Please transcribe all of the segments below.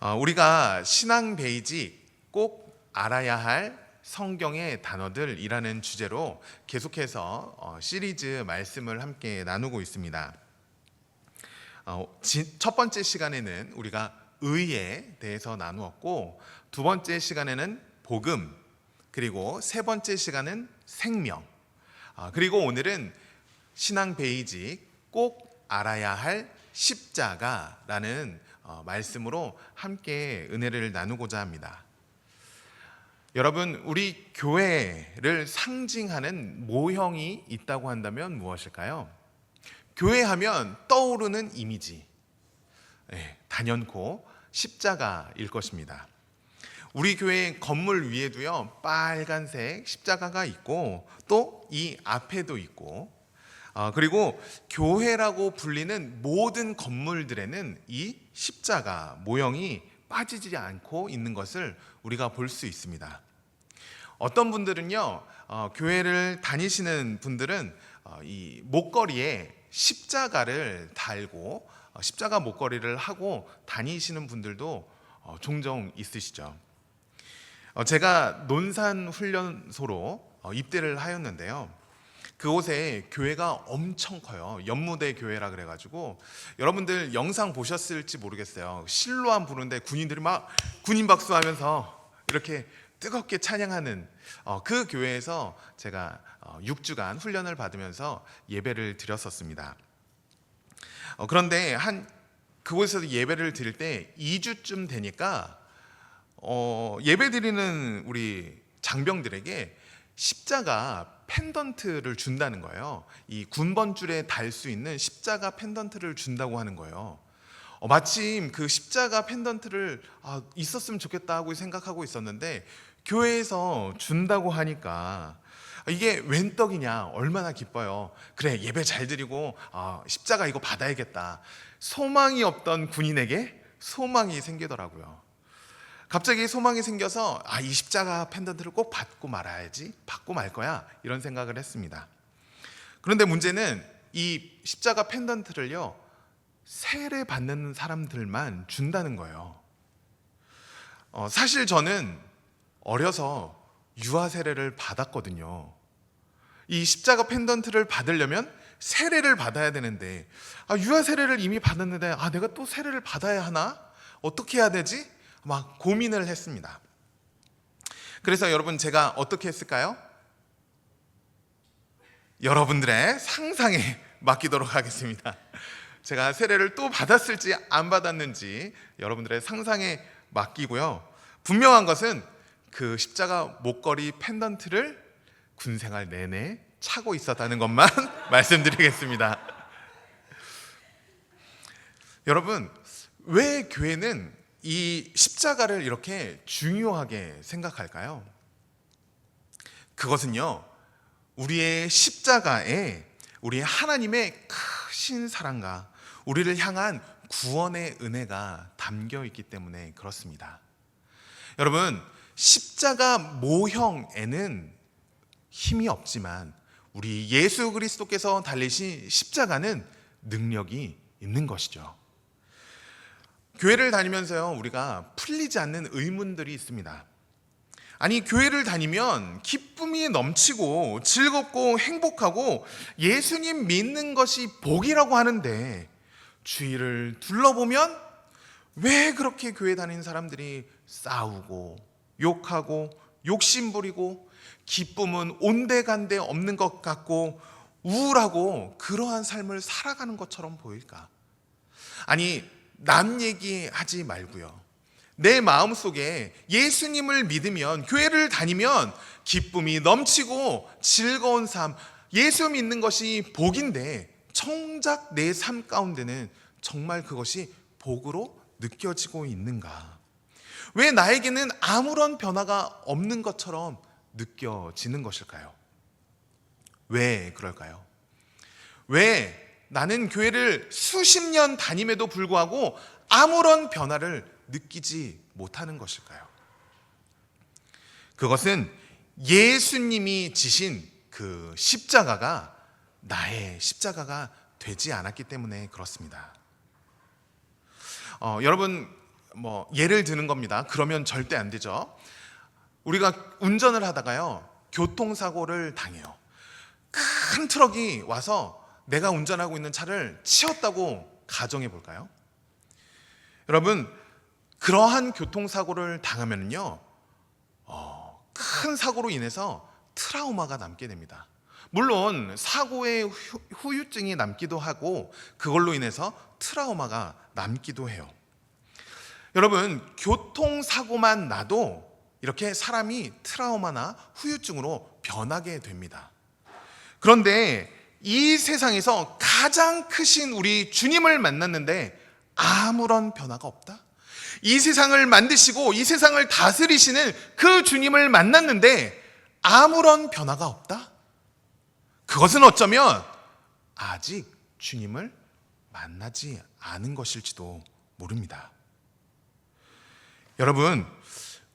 우리가 신앙 베이직 꼭 알아야 할 성경의 단어들이라는 주제로 계속해서 시리즈 말씀을 함께 나누고 있습니다. 첫 번째 시간에는 우리가 의에 대해서 나누었고, 두 번째 시간에는 복음, 그리고 세 번째 시간은 생명, 그리고 오늘은 신앙 베이직 꼭 알아야 할 십자가라는 말씀으로 함께 은혜를 나누고자 합니다. 여러분, 우리 교회를 상징하는 모형이 있다고 한다면 무엇일까요? 교회하면 떠오르는 이미지, 단연코 십자가일 것입니다. 우리 교회 건물 위에도요, 빨간색 십자가가 있고, 또 이 앞에도 있고, 그리고 교회라고 불리는 모든 건물들에는 이 십자가 모형이 빠지지 않고 있는 것을 우리가 볼 수 있습니다. 어떤 분들은요, 교회를 다니시는 분들은 이 목걸이에 십자가를 달고 십자가 목걸이를 하고 다니시는 분들도 종종 있으시죠. 제가 논산훈련소로 입대를 하였는데요, 그곳에 교회가 엄청 커요. 연무대 교회라 그래가지고 여러분들 영상 보셨을지 모르겠어요. 실로암 부르는데 군인들이 막 군인 박수하면서 이렇게 뜨겁게 찬양하는 그 교회에서 제가 6주간 훈련을 받으면서 예배를 드렸었습니다. 그런데 그곳에서 예배를 드릴 때 2주쯤 되니까 예배 드리는 우리 장병들에게 십자가 펜던트를 준다는 거예요. 이 군번줄에 달 수 있는 십자가 펜던트를 준다고 하는 거예요. 마침 그 십자가 펜던트를 있었으면 좋겠다 하고 생각하고 있었는데, 교회에서 준다고 하니까 이게 웬 떡이냐, 얼마나 기뻐요. 그래, 예배 잘 드리고 십자가 이거 받아야겠다. 소망이 없던 군인에게 소망이 생기더라고요. 갑자기 소망이 생겨서 이 십자가 펜던트를 꼭 받고 말아야지, 받고 말 거야, 이런 생각을 했습니다. 그런데 문제는 이 십자가 펜던트를요, 세례 받는 사람들만 준다는 거예요. 사실 저는 어려서 유아 세례를 받았거든요. 이 십자가 펜던트를 받으려면 세례를 받아야 되는데, 유아 세례를 이미 받았는데 내가 또 세례를 받아야 하나? 어떻게 해야 되지? 막 고민을 했습니다. 그래서 여러분, 제가 어떻게 했을까요? 여러분들의 상상에 맡기도록 하겠습니다. 제가 세례를 또 받았을지 안 받았는지 여러분들의 상상에 맡기고요, 분명한 것은 그 십자가 목걸이 펜던트를 군생활 내내 차고 있었다는 것만 말씀드리겠습니다. 여러분, 왜 교회는 이 십자가를 이렇게 중요하게 생각할까요? 그것은요, 우리의 십자가에 우리 하나님의 크신 사랑과 우리를 향한 구원의 은혜가 담겨 있기 때문에 그렇습니다. 여러분, 십자가 모형에는 힘이 없지만 우리 예수 그리스도께서 달리신 십자가는 능력이 있는 것이죠. 교회를 다니면서요, 우리가 풀리지 않는 의문들이 있습니다. 아니, 교회를 다니면 기쁨이 넘치고 즐겁고 행복하고 예수님 믿는 것이 복이라고 하는데, 주위를 둘러보면 왜 그렇게 교회 다니는 사람들이 싸우고 욕하고 욕심부리고 기쁨은 온데간데 없는 것 같고 우울하고 그러한 삶을 살아가는 것처럼 보일까? 아니, 남 얘기하지 말고요, 내 마음속에 예수님을 믿으면, 교회를 다니면 기쁨이 넘치고 즐거운 삶, 예수 믿는 것이 복인데 정작 내 삶 가운데는 정말 그것이 복으로 느껴지고 있는가? 왜 나에게는 아무런 변화가 없는 것처럼 느껴지는 것일까요? 왜 그럴까요? 왜 나는 교회를 수십 년 다님에도 불구하고 아무런 변화를 느끼지 못하는 것일까요? 그것은 예수님이 지신 그 십자가가 나의 십자가가 되지 않았기 때문에 그렇습니다. 여러분, 예를 드는 겁니다. 그러면 절대 안 되죠. 우리가 운전을 하다가요, 교통사고를 당해요. 큰 트럭이 와서 내가 운전하고 있는 차를 치었다고 가정해 볼까요? 여러분, 그러한 교통사고를 당하면요, 큰 사고로 인해서 트라우마가 남게 됩니다. 물론 사고의 후유증이 남기도 하고 그걸로 인해서 트라우마가 남기도 해요. 여러분, 교통사고만 나도 이렇게 사람이 트라우마나 후유증으로 변하게 됩니다. 그런데 이 세상에서 가장 크신 우리 주님을 만났는데 아무런 변화가 없다? 이 세상을 만드시고 이 세상을 다스리시는 그 주님을 만났는데 아무런 변화가 없다? 그것은 어쩌면 아직 주님을 만나지 않은 것일지도 모릅니다. 여러분,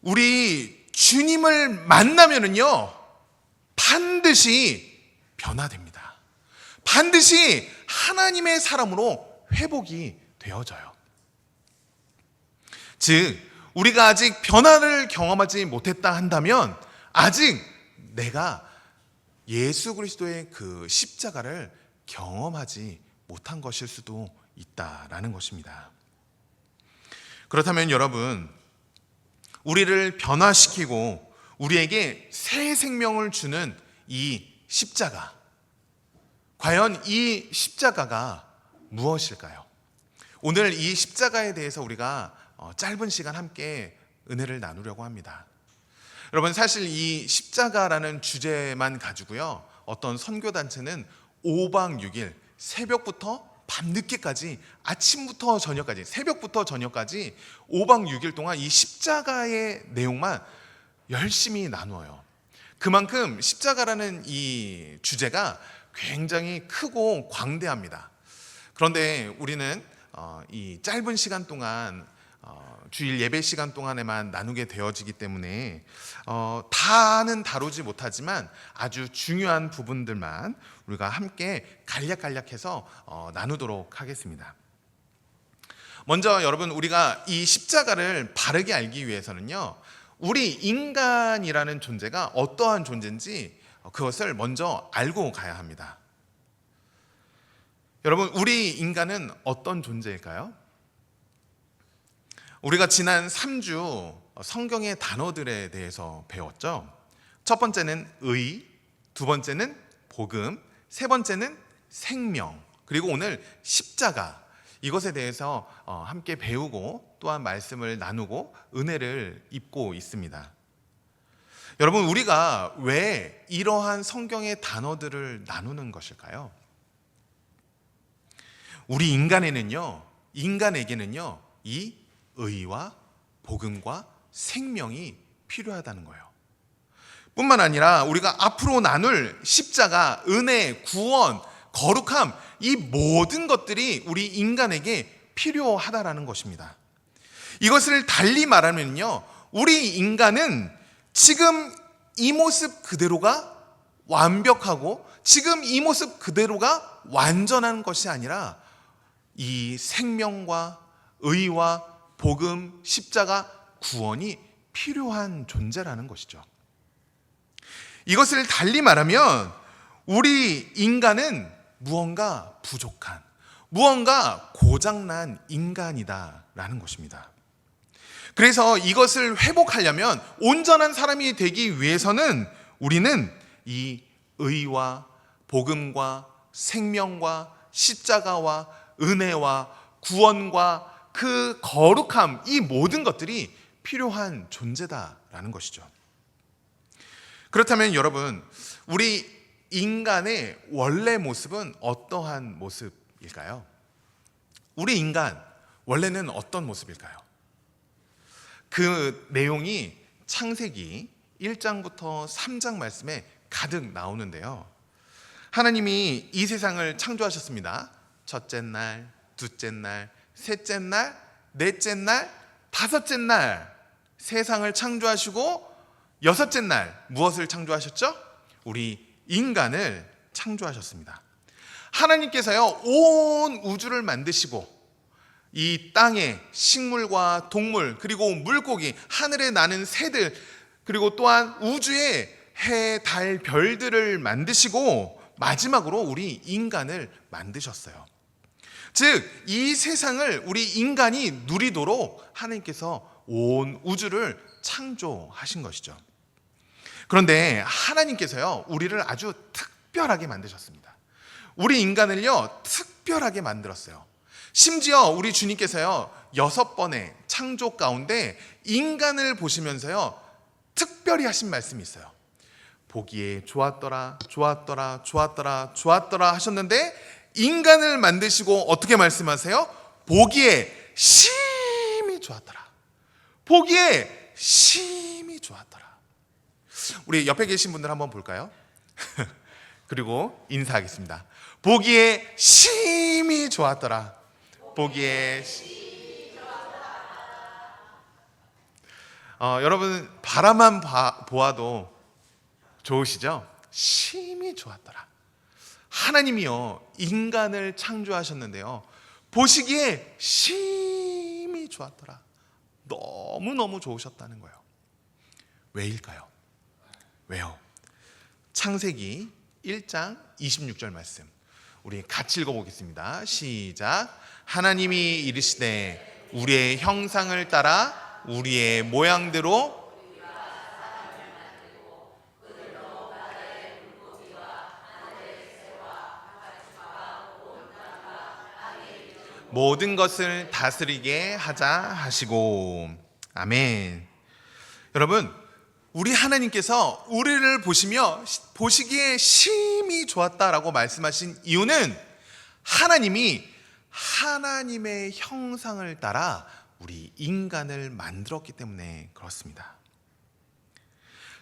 우리 주님을 만나면은요, 반드시 변화됩니다. 반드시 하나님의 사람으로 회복이 되어져요. 즉, 우리가 아직 변화를 경험하지 못했다 한다면 아직 내가 예수 그리스도의 그 십자가를 경험하지 못한 것일 수도 있다라는 것입니다. 그렇다면 여러분, 우리를 변화시키고 우리에게 새 생명을 주는 이 십자가, 과연 이 십자가가 무엇일까요? 오늘 이 십자가에 대해서 우리가 짧은 시간 함께 은혜를 나누려고 합니다. 여러분, 사실 이 십자가라는 주제만 가지고요, 어떤 선교단체는 5박 6일 새벽부터 밤늦게까지, 아침부터 저녁까지, 새벽부터 저녁까지 5박 6일 동안 이 십자가의 내용만 열심히 나누어요. 그만큼 십자가라는 이 주제가 굉장히 크고 광대합니다. 그런데 우리는 이 짧은 시간 동안, 주일 예배 시간 동안에만 나누게 되어지기 때문에 다는 다루지 못하지만 아주 중요한 부분들만 우리가 함께 간략간략해서 나누도록 하겠습니다. 먼저 여러분, 우리가 이 십자가를 바르게 알기 위해서는요, 우리 인간이라는 존재가 어떠한 존재인지 그것을 먼저 알고 가야 합니다. 여러분, 우리 인간은 어떤 존재일까요? 우리가 지난 3주 성경의 단어들에 대해서 배웠죠. 첫 번째는 의, 두 번째는 복음, 세 번째는 생명, 그리고 오늘 십자가, 이것에 대해서 함께 배우고 또한 말씀을 나누고 은혜를 입고 있습니다. 여러분, 우리가 왜 이러한 성경의 단어들을 나누는 것일까요? 우리 인간에게는요, 이 의와 복음과 생명이 필요하다는 거예요. 뿐만 아니라 우리가 앞으로 나눌 십자가, 은혜, 구원, 거룩함, 이 모든 것들이 우리 인간에게 필요하다라는 것입니다. 이것을 달리 말하면요, 우리 인간은 지금 이 모습 그대로가 완벽하고 지금 이 모습 그대로가 완전한 것이 아니라 이 생명과 의와 복음, 십자가, 구원이 필요한 존재라는 것이죠. 이것을 달리 말하면 우리 인간은 무언가 부족한, 무언가 고장난 인간이다라는 것입니다. 그래서 이것을 회복하려면, 온전한 사람이 되기 위해서는 우리는 이 의와 복음과 생명과 십자가와 은혜와 구원과 그 거룩함, 이 모든 것들이 필요한 존재다라는 것이죠. 그렇다면 여러분, 우리 인간의 원래 모습은 어떠한 모습일까요? 우리 인간 원래는 어떤 모습일까요? 그 내용이 창세기 1장부터 3장 말씀에 가득 나오는데요, 하나님이 이 세상을 창조하셨습니다. 첫째 날, 둘째 날, 셋째 날, 넷째 날, 다섯째 날 세상을 창조하시고 여섯째 날 무엇을 창조하셨죠? 우리 인간을 창조하셨습니다. 하나님께서요, 온 우주를 만드시고 이 땅의 식물과 동물, 그리고 물고기, 하늘에 나는 새들, 그리고 또한 우주의 해, 달, 별들을 만드시고 마지막으로 우리 인간을 만드셨어요. 즉, 이 세상을 우리 인간이 누리도록 하나님께서 온 우주를 창조하신 것이죠. 그런데 하나님께서요, 우리를 아주 특별하게 만드셨습니다. 우리 인간을요, 특별하게 만들었어요. 심지어 우리 주님께서요, 6번의 창조 가운데 인간을 보시면서요, 특별히 하신 말씀이 있어요. 보기에 좋았더라, 좋았더라, 좋았더라, 좋았더라 하셨는데 인간을 만드시고 어떻게 말씀하세요? 보기에 심히 좋았더라. 보기에 심히 좋았더라. 우리 옆에 계신 분들 한번 볼까요? 그리고 인사하겠습니다. 보기에 심히 좋았더라. 보기에 여러분 바라만 보아도 좋으시죠? 심히 좋았더라. 하나님이요, 인간을 창조하셨는데요, 보시기에 심히 좋았더라. 너무너무 좋으셨다는 거예요. 왜일까요? 왜요? 창세기 1장 26절 말씀, 우리 같이 읽어보겠습니다. 시작. 하나님이 이르시되 우리의 형상을 따라 우리의 모양대로 모든 것을 다스리게 하자 하시고. 아멘. 여러분, 우리 하나님께서 우리를 보시며 보시기에 심히 좋았다라고 말씀하신 이유는 하나님이 하나님의 형상을 따라 우리 인간을 만들었기 때문에 그렇습니다.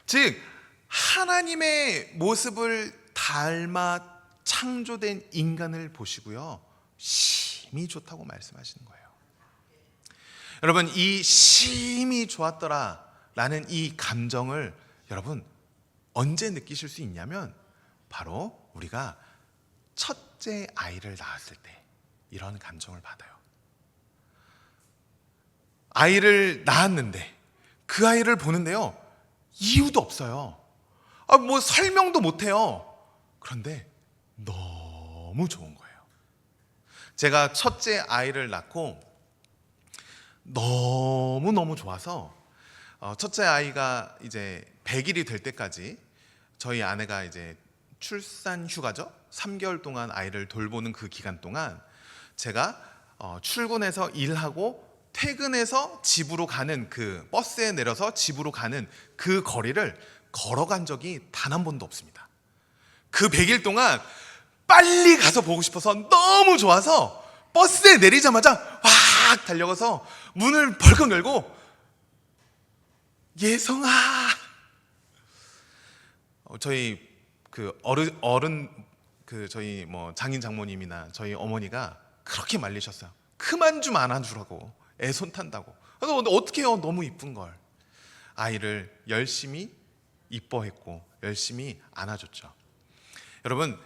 즉, 하나님의 모습을 닮아 창조된 인간을 보시고요, 심히 좋다고 말씀하시는 거예요. 여러분, 이 심히 좋았더라 라는 이 감정을 여러분 언제 느끼실 수 있냐면 바로 우리가 첫째 아이를 낳았을 때 이런 감정을 받아요. 아이를 낳았는데 그 아이를 보는데요, 이유도 없어요. 뭐 설명도 못해요. 그런데 너무 좋은 거예요. 제가 첫째 아이를 낳고 너무너무 좋아서 첫째 아이가 이제 100일이 될 때까지 저희 아내가 이제 출산 휴가죠, 3개월 동안 아이를 돌보는 그 기간 동안 제가 출근해서 일하고 퇴근해서 집으로 가는 그 버스에 내려서 집으로 가는 그 거리를 걸어간 적이 단 한 번도 없습니다. 그 100일 동안 빨리 가서 보고 싶어서 너무 좋아서 버스에 내리자마자 확 달려가서 문을 벌컥 열고 예성아, 저희 그 어른 그 저희 뭐 장인 장모님이나 저희 어머니가 그렇게 말리셨어요. 그만 좀 안아주라고, 애 손 탄다고. 그래서 어떻게 해요? 너무 이쁜 걸. 아이를 열심히 이뻐했고 열심히 안아줬죠. 여러분,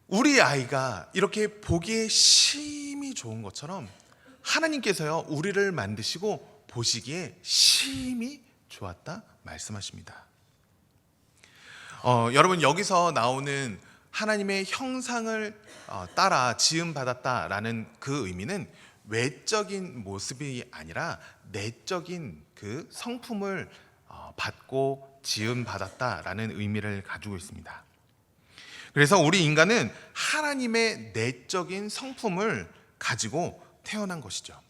우리 아이가 이렇게 보기에 심히 좋은 것처럼 하나님께서요, 우리를 만드시고 보시기에 심히 좋았다 말씀하십니다. 여러분, 여기서 나오는 하나님의 형상을 따라 지음받았다라는 그 의미는 외적인 모습이 아니라 내적인 그 성품을 받고 지음받았다라는 의미를 가지고 있습니다. 그래서 우리 인간은 하나님의 내적인 성품을 가지고 태어난 것이죠.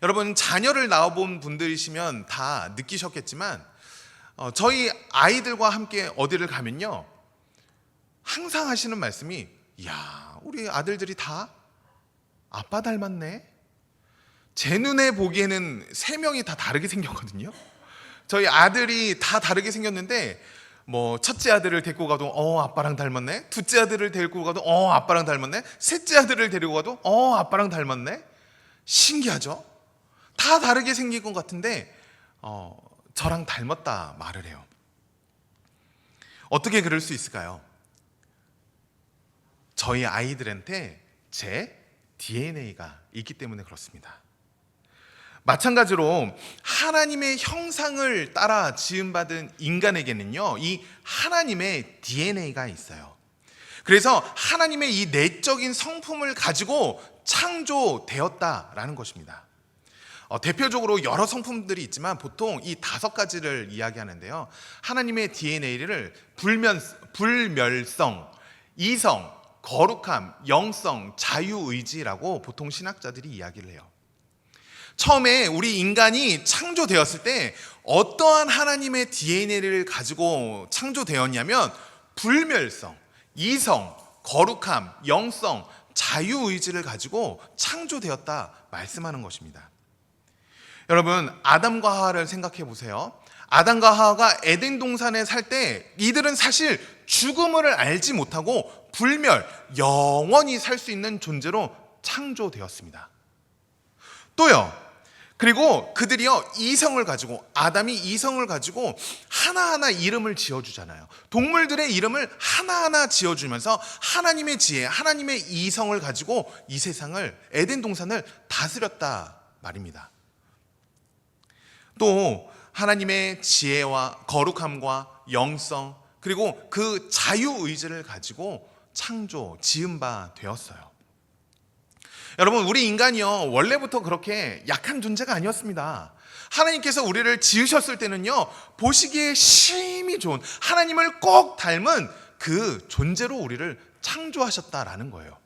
여러분, 자녀를 낳아본 분들이시면 다 느끼셨겠지만 저희 아이들과 함께 어디를 가면요, 항상 하시는 말씀이, 이야, 우리 아들들이 다 아빠 닮았네. 제 눈에 보기에는 3명이 다 다르게 생겼거든요. 저희 아들이 다 다르게 생겼는데 뭐 첫째 아들을 데리고 가도 아빠랑 닮았네. 둘째 아들을 데리고 가도 아빠랑 닮았네. 셋째 아들을 데리고 가도 아빠랑 닮았네. 신기하죠? 다 다르게 생긴 것 같은데 저랑 닮았다 말을 해요. 어떻게 그럴 수 있을까요? 저희 아이들한테 제 DNA가 있기 때문에 그렇습니다. 마찬가지로 하나님의 형상을 따라 지음받은 인간에게는요, 이 하나님의 DNA가 있어요. 그래서 하나님의 이 내적인 성품을 가지고 창조되었다라는 것입니다. 대표적으로 여러 성품들이 있지만 보통 이 5가지를 이야기하는데요. 하나님의 DNA를 불멸성, 이성, 거룩함, 영성, 자유의지라고 보통 신학자들이 이야기를 해요. 처음에 우리 인간이 창조되었을 때 어떠한 하나님의 DNA를 가지고 창조되었냐면 불멸성, 이성, 거룩함, 영성, 자유의지를 가지고 창조되었다 말씀하는 것입니다. 여러분, 아담과 하와를 생각해 보세요. 아담과 하와가 에덴 동산에 살 때 이들은 사실 죽음을 알지 못하고 불멸, 영원히 살 수 있는 존재로 창조되었습니다. 또요, 그리고 그들이요, 이성을 가지고, 아담이 이성을 가지고 하나하나 이름을 지어주잖아요. 동물들의 이름을 하나하나 지어주면서 하나님의 지혜, 하나님의 이성을 가지고 이 세상을, 에덴 동산을 다스렸다 말입니다. 또 하나님의 지혜와 거룩함과 영성, 그리고 그 자유의지를 가지고 지은 바 되었어요. 여러분, 우리 인간이요, 원래부터 그렇게 약한 존재가 아니었습니다. 하나님께서 우리를 지으셨을 때는요, 보시기에 심히 좋은, 하나님을 꼭 닮은 그 존재로 우리를 창조하셨다라는 거예요.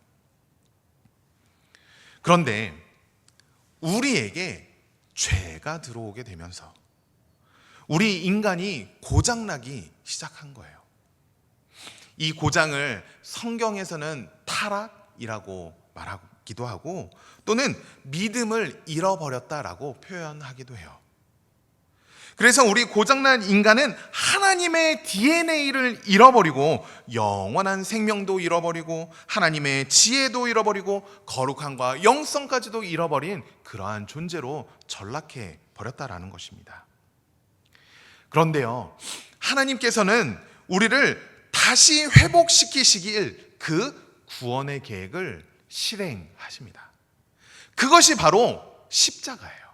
그런데 우리에게 죄가 들어오게 되면서 우리 인간이 고장나기 시작한 거예요. 이 고장을 성경에서는 타락이라고 말하기도 하고, 또는 믿음을 잃어버렸다라고 표현하기도 해요. 그래서 우리 고장난 인간은 하나님의 DNA를 잃어버리고 영원한 생명도 잃어버리고 하나님의 지혜도 잃어버리고 거룩함과 영성까지도 잃어버린 그러한 존재로 전락해 버렸다라는 것입니다. 그런데요, 하나님께서는 우리를 다시 회복시키시길 그 구원의 계획을 실행하십니다. 그것이 바로 십자가예요.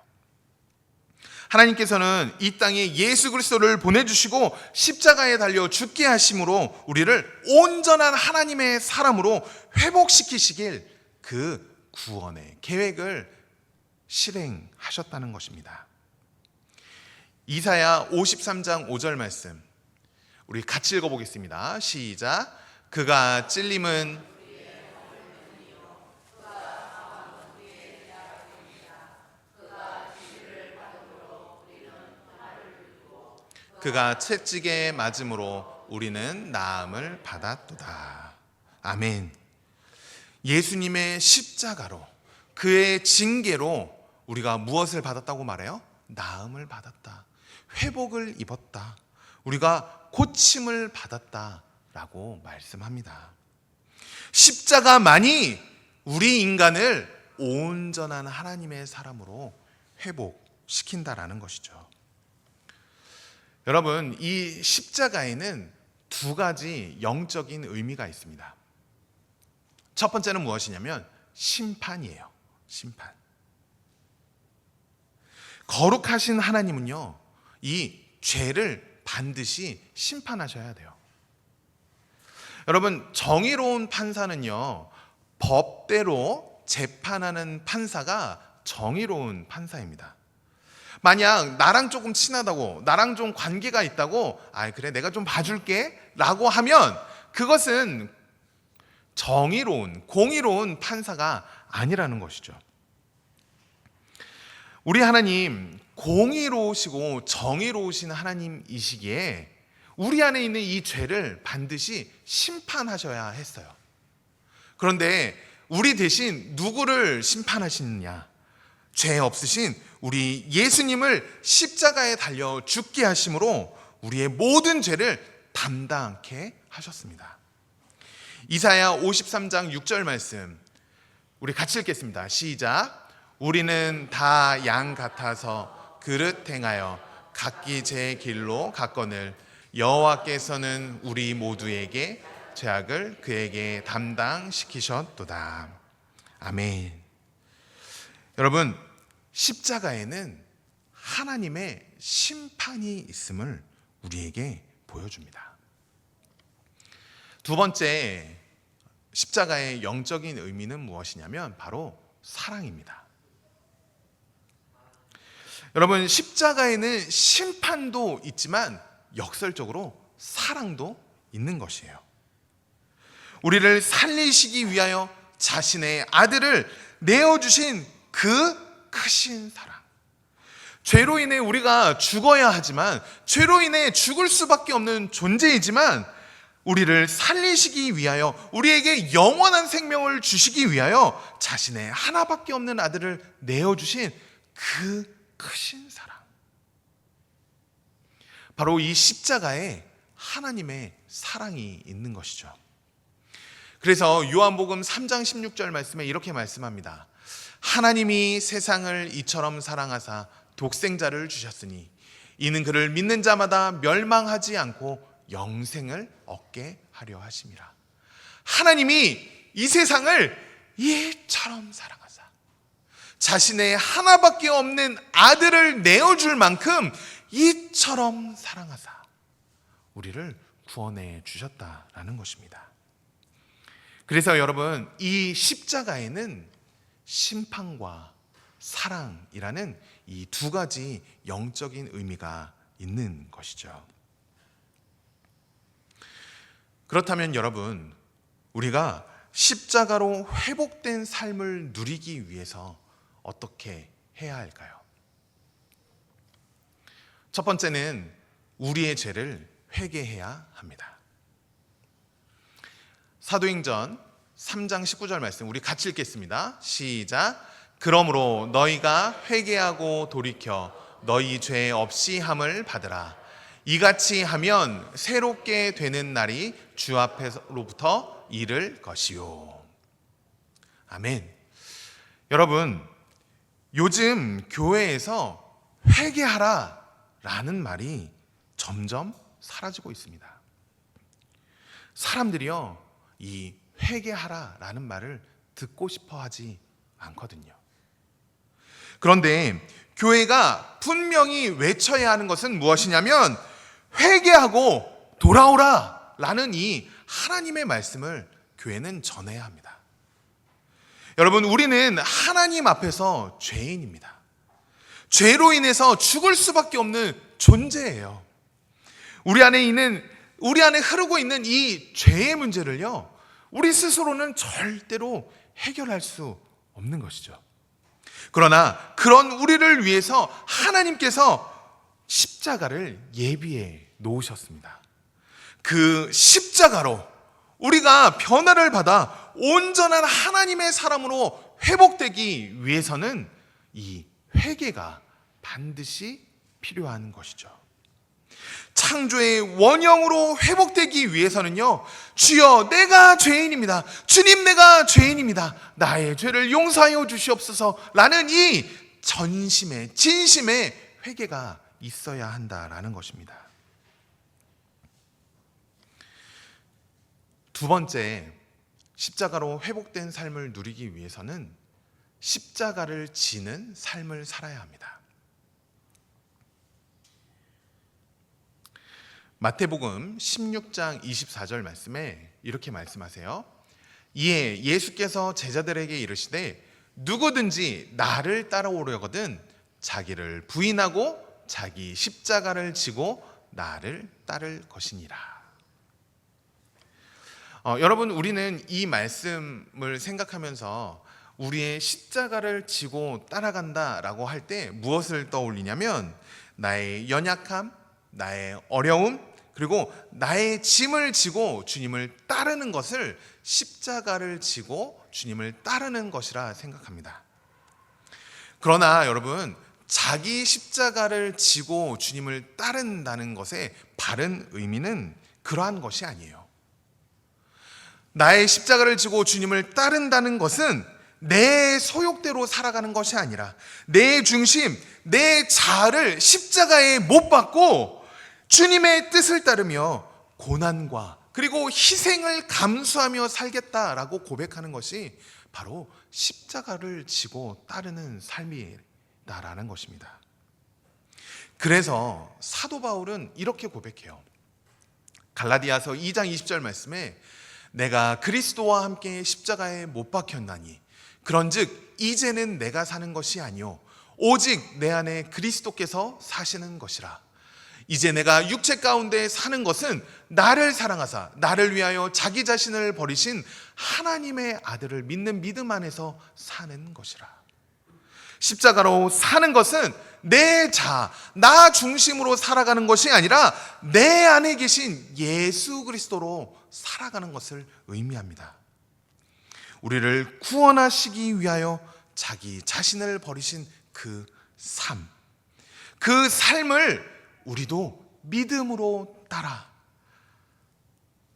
하나님께서는 이 땅에 예수 그리스도를 보내주시고 십자가에 달려 죽게 하심으로 우리를 온전한 하나님의 사람으로 회복시키시길 그 구원의 계획을 실행하셨다는 것입니다. 이사야 53장 5절 말씀, 우리 같이 읽어보겠습니다. 시작. 그가 찔림은 그가 채찍에 맞음으로 우리는 나음을 받았도다. 아멘. 예수님의 십자가로, 그의 징계로 우리가 무엇을 받았다고 말해요? 나음을 받았다. 회복을 입었다. 우리가 고침을 받았다라고 말씀합니다. 십자가만이 우리 인간을 온전한 하나님의 사람으로 회복시킨다라는 것이죠. 여러분, 이 십자가에는 2가지 영적인 의미가 있습니다. 첫 번째는 무엇이냐면 심판이에요. 심판. 거룩하신 하나님은요, 이 죄를 반드시 심판하셔야 돼요. 여러분, 정의로운 판사는요, 법대로 재판하는 판사가 정의로운 판사입니다. 만약 나랑 조금 친하다고, 나랑 좀 관계가 있다고, 그래 내가 좀 봐줄게 라고 하면 그것은 정의로운, 공의로운 판사가 아니라는 것이죠. 우리 하나님, 공의로우시고 정의로우신 하나님이시기에 우리 안에 있는 이 죄를 반드시 심판하셔야 했어요. 그런데 우리 대신 누구를 심판하시느냐? 죄 없으신 우리 예수님을 십자가에 달려 죽게 하심으로 우리의 모든 죄를 담당케 하셨습니다. 이사야 53장 6절 말씀, 우리 같이 읽겠습니다. 시작. 우리는 다 양 같아서 그릇 행하여 각기 제 길로 갔거늘 여호와께서는 우리 모두에게 죄악을 그에게 담당시키셨도다. 아멘. 여러분, 십자가에는 하나님의 심판이 있음을 우리에게 보여줍니다. 두 번째, 십자가의 영적인 의미는 무엇이냐면 바로 사랑입니다. 여러분, 십자가에는 심판도 있지만 역설적으로 사랑도 있는 것이에요. 우리를 살리시기 위하여 자신의 아들을 내어주신 그 크신 사랑. 죄로 인해 우리가 죽어야 하지만, 죄로 인해 죽을 수밖에 없는 존재이지만, 우리를 살리시기 위하여, 우리에게 영원한 생명을 주시기 위하여 자신의 하나밖에 없는 아들을 내어주신 그 크신 사랑. 바로 이 십자가에 하나님의 사랑이 있는 것이죠. 그래서 요한복음 3장 16절 말씀에 이렇게 말씀합니다. 하나님이 세상을 이처럼 사랑하사 독생자를 주셨으니 이는 그를 믿는 자마다 멸망하지 않고 영생을 얻게 하려 하심이라. 하나님이 이 세상을 이처럼 사랑하사 자신의 하나밖에 없는 아들을 내어줄 만큼 이처럼 사랑하사 우리를 구원해 주셨다라는 것입니다. 그래서 여러분, 이 십자가에는 심판과 사랑이라는 이 두 가지 영적인 의미가 있는 것이죠. 그렇다면 여러분, 우리가 십자가로 회복된 삶을 누리기 위해서 어떻게 해야 할까요? 첫 번째는 우리의 죄를 회개해야 합니다. 사도행전 3장 19절 말씀 우리 같이 읽겠습니다. 시작. 그러므로 너희가 회개하고 돌이켜 너희 죄 없이 함을 받으라. 이같이 하면 새롭게 되는 날이 주 앞에로부터 이를 것이요. 아멘. 여러분, 요즘 교회에서 회개하라 라는 말이 점점 사라지고 있습니다. 사람들이요, 이 회개하라 라는 말을 듣고 싶어 하지 않거든요. 그런데 교회가 분명히 외쳐야 하는 것은 무엇이냐면 회개하고 돌아오라 라는 이 하나님의 말씀을 교회는 전해야 합니다. 여러분, 우리는 하나님 앞에서 죄인입니다. 죄로 인해서 죽을 수밖에 없는 존재예요. 우리 안에 흐르고 있는 이 죄의 문제를요, 우리 스스로는 절대로 해결할 수 없는 것이죠. 그러나 그런 우리를 위해서 하나님께서 십자가를 예비해 놓으셨습니다. 그 십자가로 우리가 변화를 받아 온전한 하나님의 사람으로 회복되기 위해서는 이 회개가 반드시 필요한 것이죠. 창조의 원형으로 회복되기 위해서는요, 주여 내가 죄인입니다. 주님 내가 죄인입니다. 나의 죄를 용서하여 주시옵소서 라는 이 전심의 진심의 회개가 있어야 한다라는 것입니다. 두 번째, 십자가로 회복된 삶을 누리기 위해서는 십자가를 지는 삶을 살아야 합니다. 마태복음 16장 24절 말씀에 이렇게 말씀하세요. 이에 예수께서 제자들에게 이르시되 누구든지 나를 따라오려거든 자기를 부인하고 자기 십자가를 지고 나를 따를 것이니라. 여러분, 우리는 이 말씀을 생각하면서 우리의 십자가를 지고 따라간다라고 할 때 무엇을 떠올리냐면 나의 연약함, 나의 어려움, 그리고 나의 짐을 지고 주님을 따르는 것을 십자가를 지고 주님을 따르는 것이라 생각합니다. 그러나 여러분, 자기 십자가를 지고 주님을 따른다는 것의 바른 의미는 그러한 것이 아니에요. 나의 십자가를 지고 주님을 따른다는 것은 내 소욕대로 살아가는 것이 아니라 내 중심, 내 자아를 십자가에 못 박고 주님의 뜻을 따르며 고난과 그리고 희생을 감수하며 살겠다라고 고백하는 것이 바로 십자가를 지고 따르는 삶이다라는 것입니다. 그래서 사도 바울은 이렇게 고백해요. 갈라디아서 2장 20절 말씀에 내가 그리스도와 함께 십자가에 못 박혔나니 그런즉 이제는 내가 사는 것이 아니요 오직 내 안에 그리스도께서 사시는 것이라. 이제 내가 육체 가운데 사는 것은 나를 사랑하사 나를 위하여 자기 자신을 버리신 하나님의 아들을 믿는 믿음 안에서 사는 것이라. 십자가로 사는 것은 내 자아, 나 중심으로 살아가는 것이 아니라 내 안에 계신 예수 그리스도로 살아가는 것을 의미합니다. 우리를 구원하시기 위하여 자기 자신을 버리신 그 삶, 그 삶을 우리도 믿음으로 따라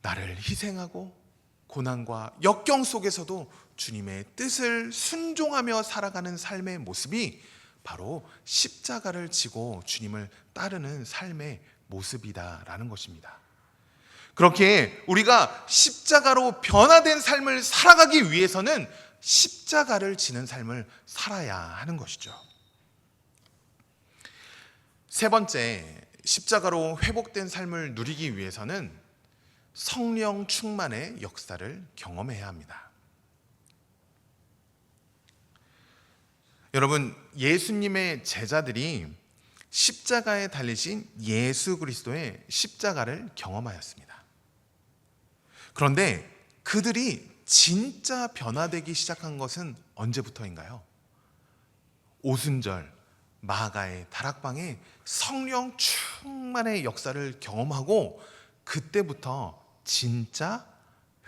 나를 희생하고 고난과 역경 속에서도 주님의 뜻을 순종하며 살아가는 삶의 모습이 바로 십자가를 지고 주님을 따르는 삶의 모습이다라는 것입니다. 그렇게 우리가 십자가로 변화된 삶을 살아가기 위해서는 십자가를 지는 삶을 살아야 하는 것이죠. 세 번째, 십자가로 회복된 삶을 누리기 위해서는 성령 충만의 역사를 경험해야 합니다. 여러분, 예수님의 제자들이 십자가에 달리신 예수 그리스도의 십자가를 경험하였습니다. 그런데 그들이 진짜 변화되기 시작한 것은 언제부터인가요? 오순절 마가의 다락방에 성령 충만의 역사를 경험하고 그때부터 진짜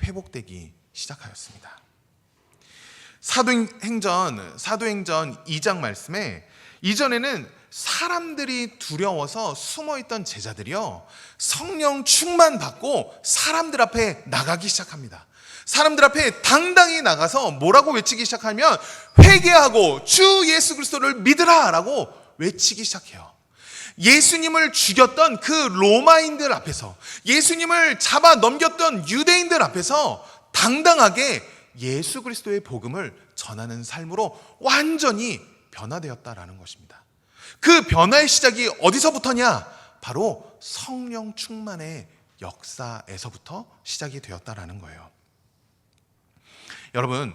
회복되기 시작하였습니다. 사도행전 2장 말씀에 이전에는 사람들이 두려워서 숨어있던 제자들이요 성령 충만 받고 사람들 앞에 나가기 시작합니다. 사람들 앞에 당당히 나가서 뭐라고 외치기 시작하면 회개하고 주 예수 그리스도를 믿으라 라고 외치기 시작해요. 예수님을 죽였던 그 로마인들 앞에서, 예수님을 잡아 넘겼던 유대인들 앞에서 당당하게 예수 그리스도의 복음을 전하는 삶으로 완전히 변화되었다라는 것입니다. 그 변화의 시작이 어디서부터냐? 바로 성령 충만의 역사에서부터 시작이 되었다라는 거예요. 여러분,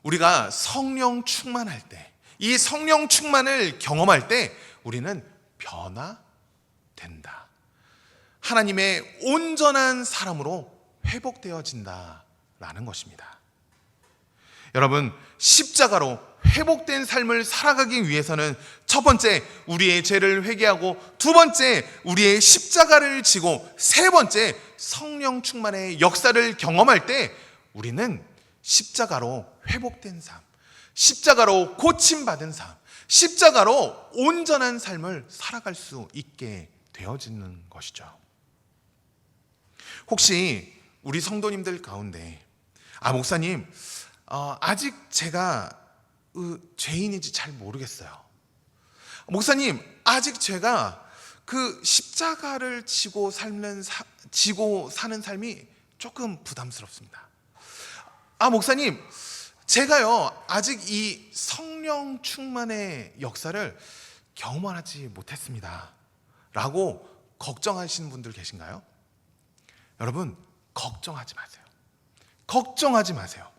우리가 성령 충만할 때, 이 성령 충만을 경험할 때 우리는 변화된다. 하나님의 온전한 사람으로 회복되어진다라는 것입니다. 여러분, 십자가로 회복된 삶을 살아가기 위해서는 첫 번째, 우리의 죄를 회개하고 두 번째, 우리의 십자가를 지고 세 번째, 성령 충만의 역사를 경험할 때 우리는 십자가로 회복된 삶, 십자가로 고침받은 삶, 십자가로 온전한 삶을 살아갈 수 있게 되어지는 것이죠. 혹시 우리 성도님들 가운데 목사님, 아직 제가 죄인인지 잘 모르겠어요. 목사님, 아직 제가 그 십자가를 지고 사는 삶이 조금 부담스럽습니다. 목사님, 제가요 아직 이 성령 충만의 역사를 경험하지 못했습니다 라고 걱정하시는 분들 계신가요? 여러분, 걱정하지 마세요. 걱정하지 마세요.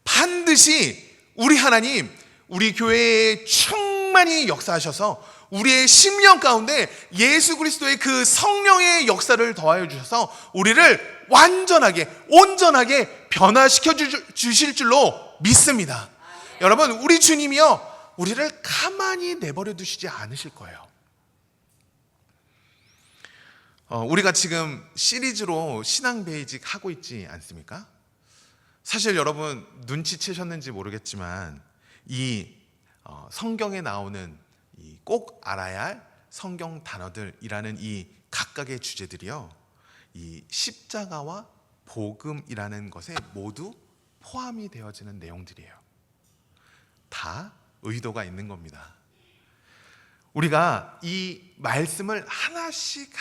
반드시 우리 하나님, 우리 교회에 충만히 역사하셔서 우리의 심령 가운데 예수 그리스도의 그 성령의 역사를 더하여 주셔서 우리를 완전하게, 온전하게 변화시켜 주실 줄로 믿습니다. 여러분, 우리 주님이요 우리를 가만히 내버려 두시지 않으실 거예요. 우리가 지금 시리즈로 신앙 베이직 하고 있지 않습니까? 사실 여러분 눈치채셨는지 모르겠지만 이 성경에 나오는 이 꼭 알아야 할 성경 단어들이라는 이 각각의 주제들이요, 이 십자가와 복음이라는 것에 모두 포함이 되어지는 내용들이에요. 다 의도가 있는 겁니다. 우리가 이 말씀을 하나씩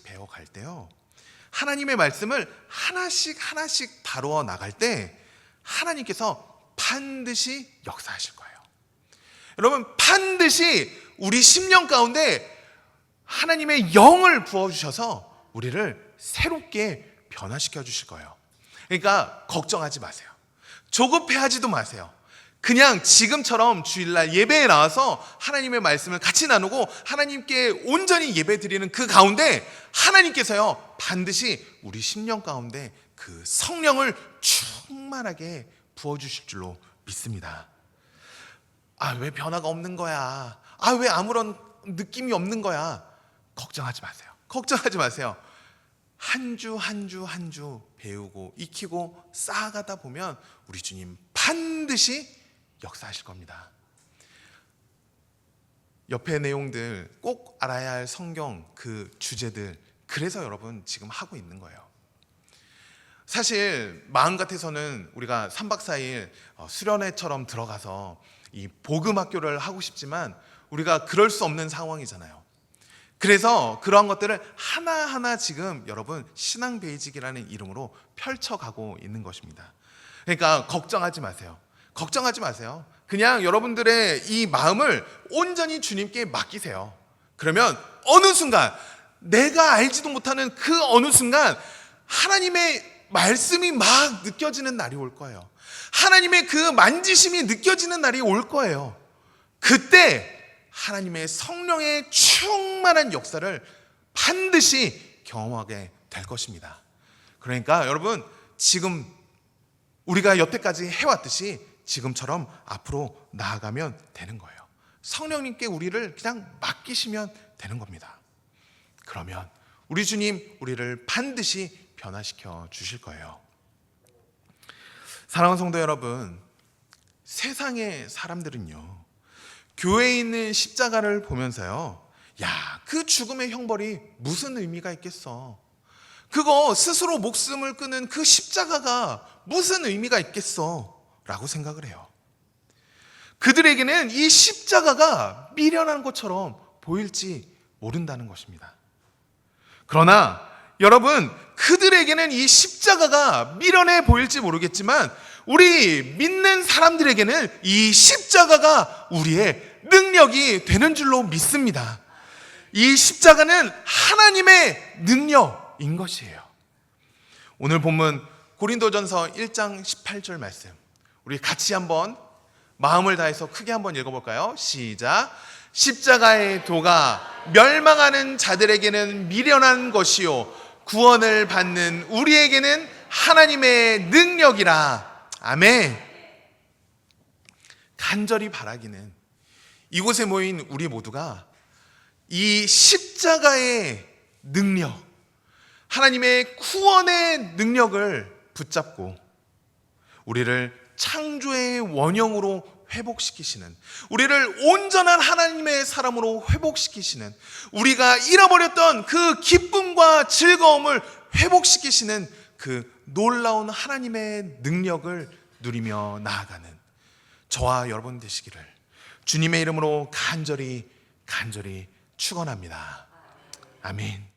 배워갈 때요, 하나님의 말씀을 하나씩 다루어 나갈 때 하나님께서 반드시 역사하실 거예요. 여러분, 반드시 우리 심령 가운데 하나님의 영을 부어주셔서 우리를 새롭게 변화시켜 주실 거예요. 그러니까 걱정하지 마세요. 조급해하지도 마세요. 그냥 지금처럼 주일날 예배에 나와서 하나님의 말씀을 같이 나누고 하나님께 온전히 예배 드리는 그 가운데 하나님께서요 반드시 우리 심령 가운데 그 성령을 충만하게 부어주실 줄로 믿습니다. 아, 왜 변화가 없는 거야? 아, 왜 아무런 느낌이 없는 거야? 걱정하지 마세요. 걱정하지 마세요. 한 주 한 주 한 주 배우고 익히고 쌓아가다 보면 우리 주님 반드시 역사하실 겁니다. 옆에 내용들 꼭 알아야 할 성경 그 주제들, 그래서 여러분 지금 하고 있는 거예요. 사실 마음 같아서는 우리가 3박 4일 수련회처럼 들어가서 이 복음학교를 하고 싶지만 우리가 그럴 수 없는 상황이잖아요. 그래서 그러한 것들을 하나하나 지금 여러분 신앙 베이직이라는 이름으로 펼쳐가고 있는 것입니다. 그러니까 걱정하지 마세요. 걱정하지 마세요. 그냥 여러분들의 이 마음을 온전히 주님께 맡기세요. 그러면 어느 순간 내가 알지도 못하는 그 어느 순간 하나님의 말씀이 막 느껴지는 날이 올 거예요. 하나님의 그 만지심이 느껴지는 날이 올 거예요. 그때 하나님의 성령의 충만한 역사를 반드시 경험하게 될 것입니다. 그러니까 여러분 지금 우리가 여태까지 해왔듯이 지금처럼 앞으로 나아가면 되는 거예요. 성령님께 우리를 그냥 맡기시면 되는 겁니다. 그러면 우리 주님 우리를 반드시 변화시켜 주실 거예요. 사랑하는 성도 여러분, 세상의 사람들은요 교회에 있는 십자가를 보면서요, 야, 그 죽음의 형벌이 무슨 의미가 있겠어? 그거 스스로 목숨을 끊은 그 십자가가 무슨 의미가 있겠어? 라고 생각을 해요. 그들에게는 이 십자가가 미련한 것처럼 보일지 모른다는 것입니다. 그러나 여러분, 그들에게는 이 십자가가 미련해 보일지 모르겠지만 우리 믿는 사람들에게는 이 십자가가 우리의 능력이 되는 줄로 믿습니다. 이 십자가는 하나님의 능력인 것이에요. 오늘 본문 고린도전서 1장 18절 말씀, 우리 같이 한번 마음을 다해서 크게 한번 읽어볼까요? 시작. 십자가의 도가 멸망하는 자들에게는 미련한 것이요 구원을 받는 우리에게는 하나님의 능력이라. 아멘. 간절히 바라기는 이곳에 모인 우리 모두가 이 십자가의 능력, 하나님의 구원의 능력을 붙잡고 우리를 창조의 원형으로 회복시키시는, 우리를 온전한 하나님의 사람으로 회복시키시는, 우리가 잃어버렸던 그 기쁨과 즐거움을 회복시키시는 그 놀라운 하나님의 능력을 누리며 나아가는 저와 여러분 되시기를 주님의 이름으로 간절히 축원합니다. 아멘.